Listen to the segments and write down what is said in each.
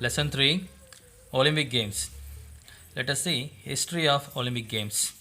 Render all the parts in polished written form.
Lesson 3 Olympic Games. Let us see history of Olympic Games.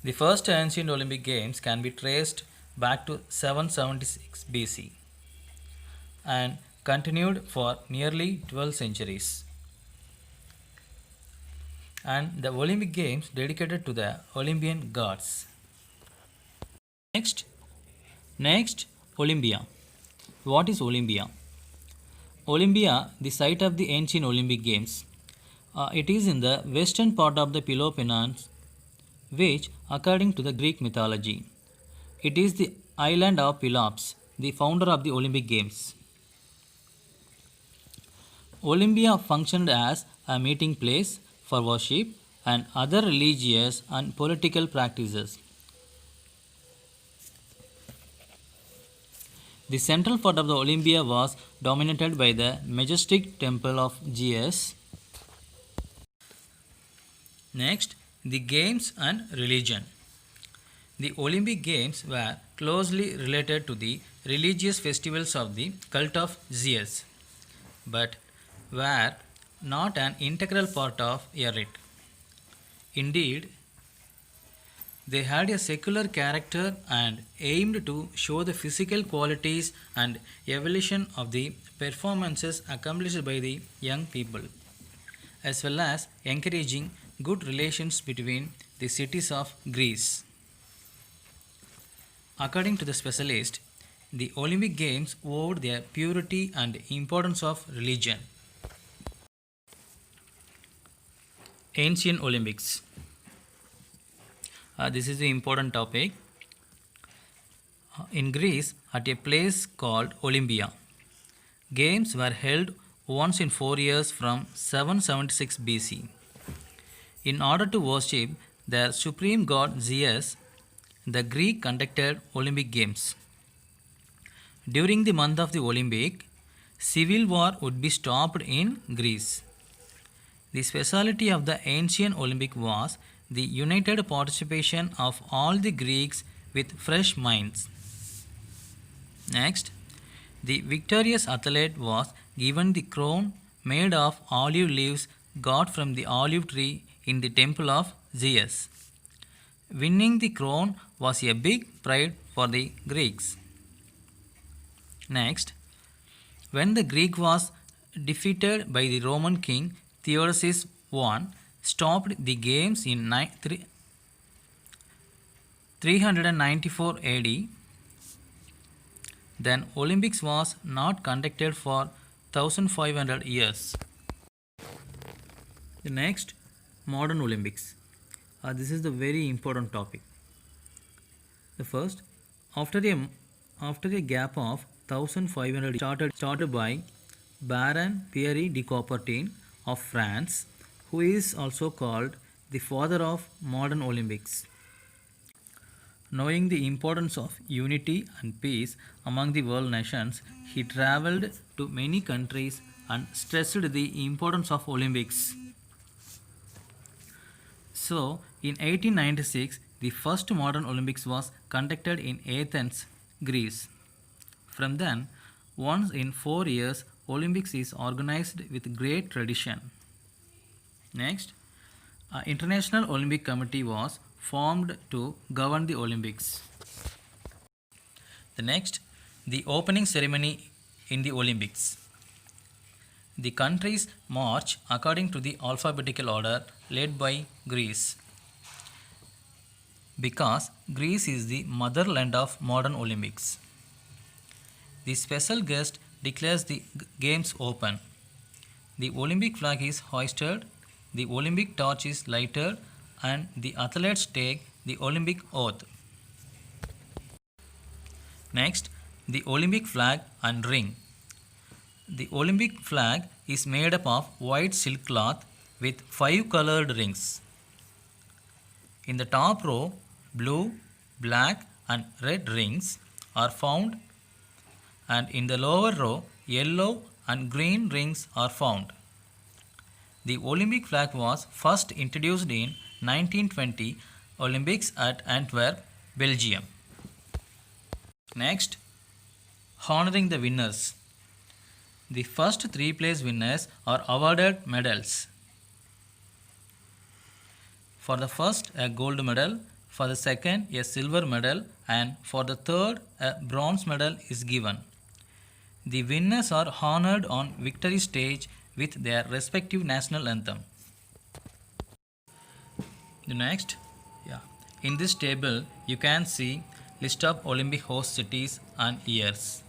The first ancient Olympic Games can be traced back to 776 BC and continued for nearly 12 centuries. And the Olympic Games dedicated to the Olympian gods. Next, Olympia. What is Olympia? Olympia, the site of the ancient Olympic Games. It is in the western part of the Peloponnese, which, according to the Greek mythology, it is the island of Pelops, the founder of the Olympic Games. Olympia functioned as a meeting place for worship and other religious and political practices. The central part of the Olympia was dominated by the majestic temple of Zeus. Next, the games and religion. The Olympic Games were closely related to the religious festivals of the cult of Zeus, but were not an integral part of a rite. Indeed, they had a secular character and aimed to show the physical qualities and evolution of the performances accomplished by the young people, as well as encouraging good relations between the cities of Greece. According to the specialist, the Olympic Games owed their purity and importance of religion. Ancient Olympics. This is the important topic. In Greece, at a place called Olympia, games were held once in 4 years from 776 BC. In order to worship their supreme god Zeus, the Greek conducted Olympic Games. During the month of the Olympic, civil war would be stopped in Greece. The speciality of the ancient Olympic was the united participation of all the Greeks with fresh minds. Next, the victorious athlete was given the crown made of olive leaves got from the olive tree in the temple of Zeus. Winning the crown was a big pride for the Greeks. Next, when the Greek was defeated by the Roman king Theodosius I, stopped the games in 394 AD. Then Olympics was not conducted for 1500 years. The next, modern Olympics. This is the very important topic. The first, after a gap of 1500 started by Baron Pierre de Coubertin of France, who is also called the father of modern Olympics. Knowing the importance of unity and peace among the world nations, he traveled to many countries and stressed the importance of Olympics. So, in 1896, the first modern Olympics was conducted in Athens, Greece. From then, once in 4 years, Olympics is organized with great tradition. Next, an International Olympic Committee was formed to govern the Olympics. The next, the opening ceremony in the Olympics. The countries march according to the alphabetical order led by Greece, because Greece is the motherland of modern Olympics. The special guest declares the games open. The Olympic flag is hoisted, the Olympic torch is lighted, and the athletes take the Olympic oath. Next, the Olympic flag and ring. The Olympic flag is made up of white silk cloth with 5 colored rings. In the top row, blue, black, and red rings are found, and in the lower row, yellow and green rings are found. The Olympic flag was first introduced in 1920 Olympics at Antwerp, Belgium. Next, honoring the winners. The first three place winners are awarded medals. For the first, a gold medal, for the second, a silver medal, and for the third, a bronze medal is given. The winners are honored on victory stage with their respective national anthem. The next, in this table, you can see list of Olympic host cities and years.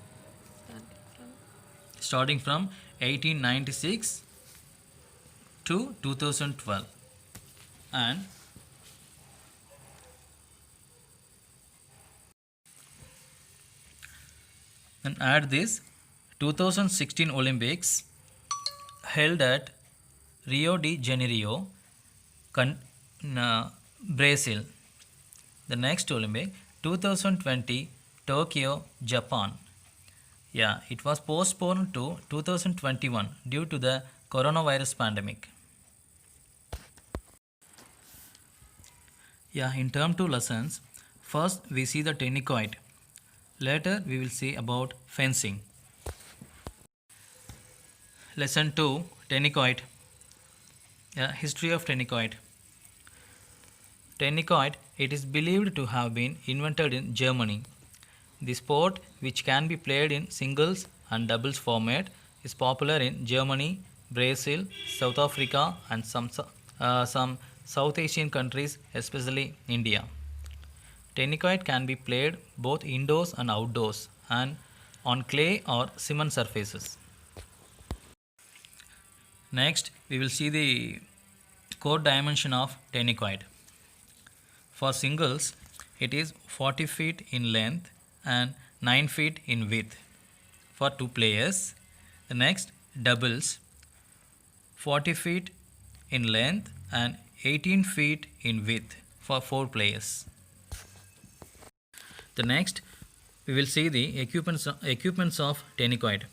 Starting from 1896 to 2012. And then add this 2016 Olympics held at Rio de Janeiro, Brazil. The next Olympic 2020 Tokyo, Japan. It was postponed to 2021 due to the coronavirus pandemic. In term 2 lessons, first we see the tennis. Later we will see about fencing. Lesson 2, tennis. History of tennis. Tennis, it is believed to have been invented in Germany. The sport, which can be played in singles and doubles format, is popular in Germany, Brazil, South Africa, and some South Asian countries, especially India. Tennis can be played both indoors and outdoors and on clay or cement surfaces. Next, we will see the court dimension of tennis. For singles, it is 40 feet in length and 9 feet in width for 2 players. The next, doubles, 40 feet in length and 18 feet in width for 4 players. The next, we will see the equipments of tennis.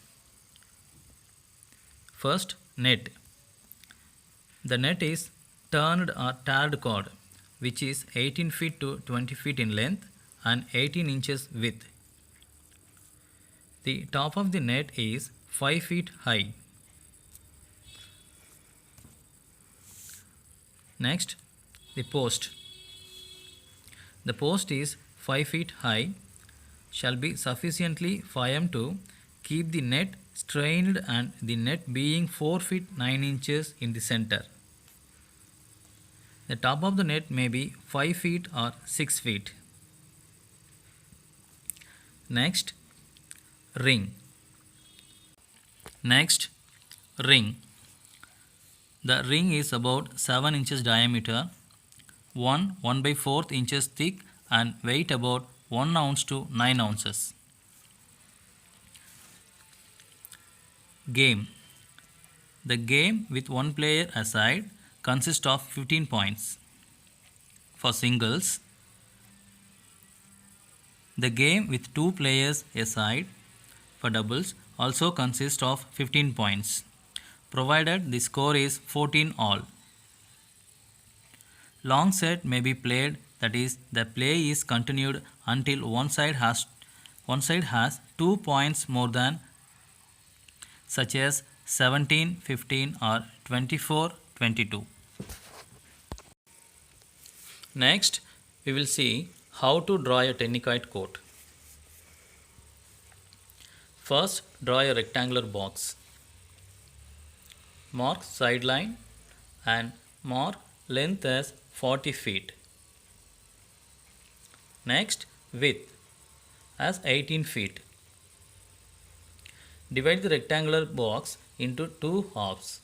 First, net. The net is turned or tarred cord, which is 18 feet to 20 feet in length and 18 inches width. The top of the net is 5 feet high. Next, the post. The post is 5 feet high, shall be sufficiently firm to keep the net strained and the net being 4 feet 9 inches in the center. The top of the net may be 5 feet or 6 feet. Next, ring. Next, ring. The ring is about 7 inches diameter, 1/4 inches thick and weight about 1 ounce to 9 ounces. Game. The game with one player aside consists of 15 points. For singles, the game with 2 players aside for doubles also consists of 15 points, provided the score is 14 all. Long set may be played, that is, the play is continued until one side has 2 points more than, such as 17-15 or 24-22. Next, we will see how to draw a tennis court. First, draw a rectangular box. Mark sideline and mark length as 40 feet. Next, width as 18 feet. Divide the rectangular box into 2 halves.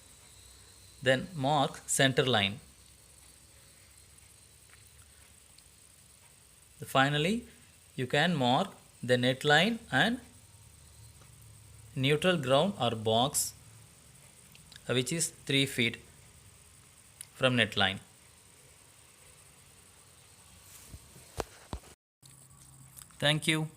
Then mark center line. Finally, you can mark the net line and neutral ground or box, which is 3 feet from net line. Thank you.